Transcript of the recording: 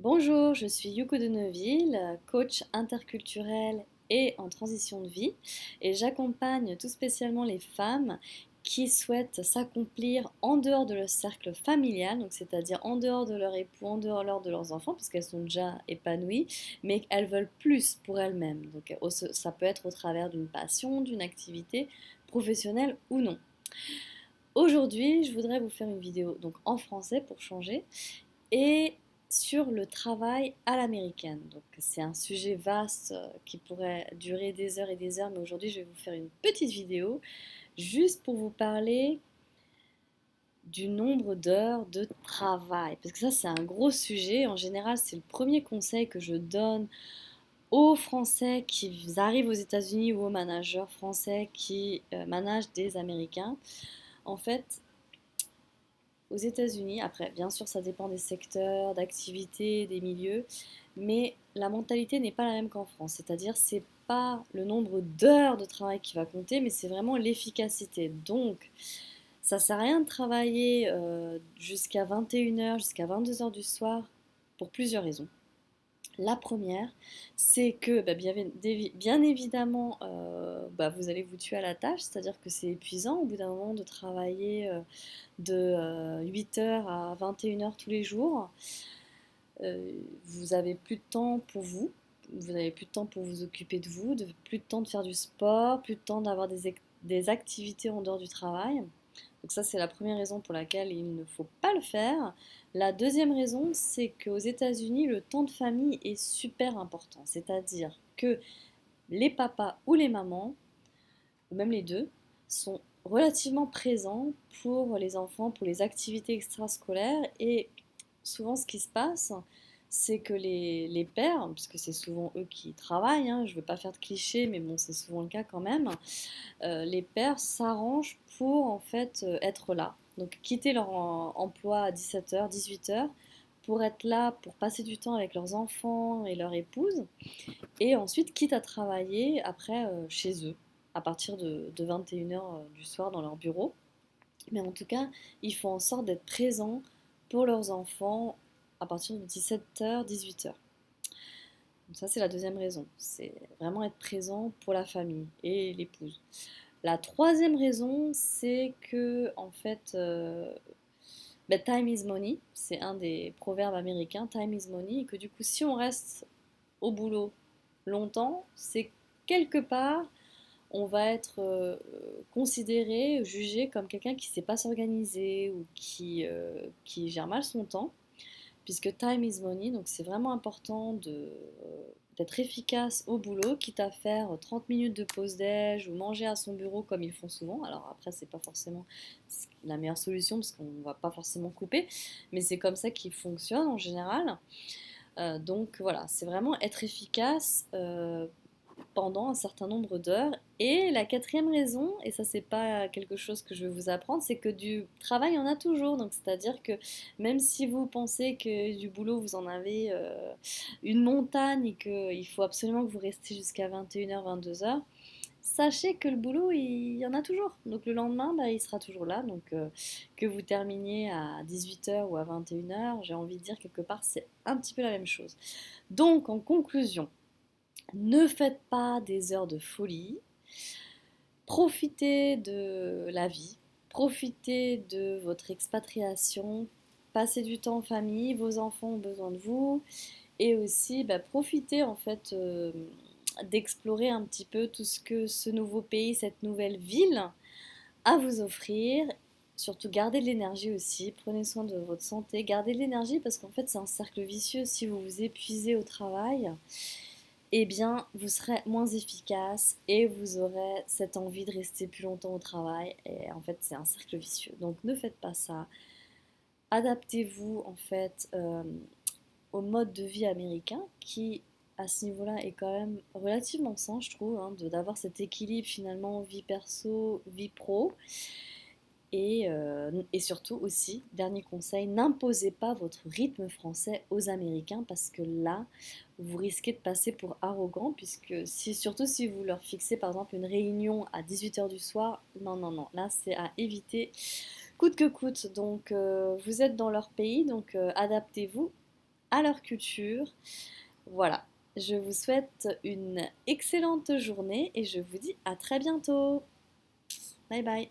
Bonjour, je suis Yuko de Neuville, coach interculturel et en transition de vie, et j'accompagne tout spécialement les femmes qui souhaitent s'accomplir en dehors de leur cercle familial, donc c'est-à-dire en dehors de leur époux, en dehors de leurs enfants, parce qu'elles sont déjà épanouies, mais qu'elles veulent plus pour elles-mêmes. Donc ça peut être au travers d'une passion, d'une activité professionnelle ou non. Aujourd'hui, je voudrais vous faire une vidéo donc en français pour changer et sur le travail à l'américaine. Donc c'est un sujet vaste qui pourrait durer des heures et des heures, mais aujourd'hui je vais vous faire une petite vidéo juste pour vous parler du nombre d'heures de travail. Parce que ça c'est un gros sujet. En général c'est le premier conseil que je donne aux Français qui arrivent aux États-Unis ou aux managers français qui managent des Américains. En fait, aux États-Unis, après, bien sûr, ça dépend des secteurs, d'activités, des milieux, mais la mentalité n'est pas la même qu'en France. C'est-à-dire, c'est pas le nombre d'heures de travail qui va compter, mais c'est vraiment l'efficacité. Donc, ça sert à rien de travailler jusqu'à 21 heures, jusqu'à 22 heures du soir, pour plusieurs raisons. La première, c'est que bien évidemment, vous allez vous tuer à la tâche, c'est-à-dire que c'est épuisant au bout d'un moment de travailler de 8 heures à 21 heures tous les jours. Vous avez plus de temps pour vous, vous n'avez plus de temps pour vous occuper de vous, plus de temps de faire du sport, plus de temps d'avoir des activités en dehors du travail. Donc ça, c'est la première raison pour laquelle il ne faut pas le faire. La deuxième raison, c'est qu'aux États-Unis, le temps de famille est super important. C'est-à-dire que les papas ou les mamans, ou même les deux, sont relativement présents pour les enfants, pour les activités extrascolaires. Et souvent, ce qui se passe, c'est que les pères, puisque c'est souvent eux qui travaillent, hein, je ne veux pas faire de clichés, mais bon, c'est souvent le cas quand même, les pères s'arrangent pour en fait être là. Donc quitter leur emploi à 17 heures, 18 heures, pour être là, pour passer du temps avec leurs enfants et leur épouse, et ensuite quitte à travailler après chez eux, à partir de 21 heures du soir dans leur bureau. Mais en tout cas, ils font en sorte d'être présents pour leurs enfants à partir de 17 heures, 18 heures. Donc ça, c'est la deuxième raison. C'est vraiment être présent pour la famille et l'épouse. La troisième raison, c'est que, en fait, time is money. C'est un des proverbes américains, time is money. Et que du coup, si on reste au boulot longtemps, c'est quelque part, on va être considéré, jugé comme quelqu'un qui ne sait pas s'organiser ou qui gère mal son temps, puisque time is money, donc c'est vraiment important d'être efficace au boulot, quitte à faire 30 minutes de pause déj ou manger à son bureau comme ils font souvent. Alors après, c'est pas forcément la meilleure solution parce qu'on ne va pas forcément couper, mais c'est comme ça qu'ils fonctionnent en général. Donc voilà, c'est vraiment être efficace pendant un certain nombre d'heures. Et la quatrième raison, et ça c'est pas quelque chose que je vais vous apprendre, c'est que du travail il y en a toujours. Donc c'est-à-dire que même si vous pensez que du boulot vous en avez une montagne et qu'il faut absolument que vous restiez jusqu'à 21 heures, 22 heures, sachez que le boulot il y en a toujours. Donc le lendemain il sera toujours là. Donc que vous terminiez à 18 heures ou à 21 heures, j'ai envie de dire quelque part c'est un petit peu la même chose. Donc en conclusion, ne faites pas des heures de folie, profitez de la vie, profitez de votre expatriation, passez du temps en famille, vos enfants ont besoin de vous, et aussi profitez en fait d'explorer un petit peu tout ce que ce nouveau pays, cette nouvelle ville a à vous offrir. Surtout gardez de l'énergie aussi, prenez soin de votre santé, gardez de l'énergie parce qu'en fait c'est un cercle vicieux. Si vous vous épuisez au travail, eh bien, vous serez moins efficace et vous aurez cette envie de rester plus longtemps au travail. Et en fait, c'est un cercle vicieux. Donc, ne faites pas ça. Adaptez-vous, en fait, au mode de vie américain qui, à ce niveau-là, est quand même relativement sain, je trouve, hein, d'avoir cet équilibre finalement vie perso, vie pro. Et surtout aussi, dernier conseil, n'imposez pas votre rythme français aux Américains parce que là, vous risquez de passer pour arrogant puisque surtout si vous leur fixez par exemple une réunion à 18 heures du soir, non, non, non, là c'est à éviter coûte que coûte. Donc vous êtes dans leur pays, donc adaptez-vous à leur culture. Voilà, je vous souhaite une excellente journée et je vous dis à très bientôt. Bye bye.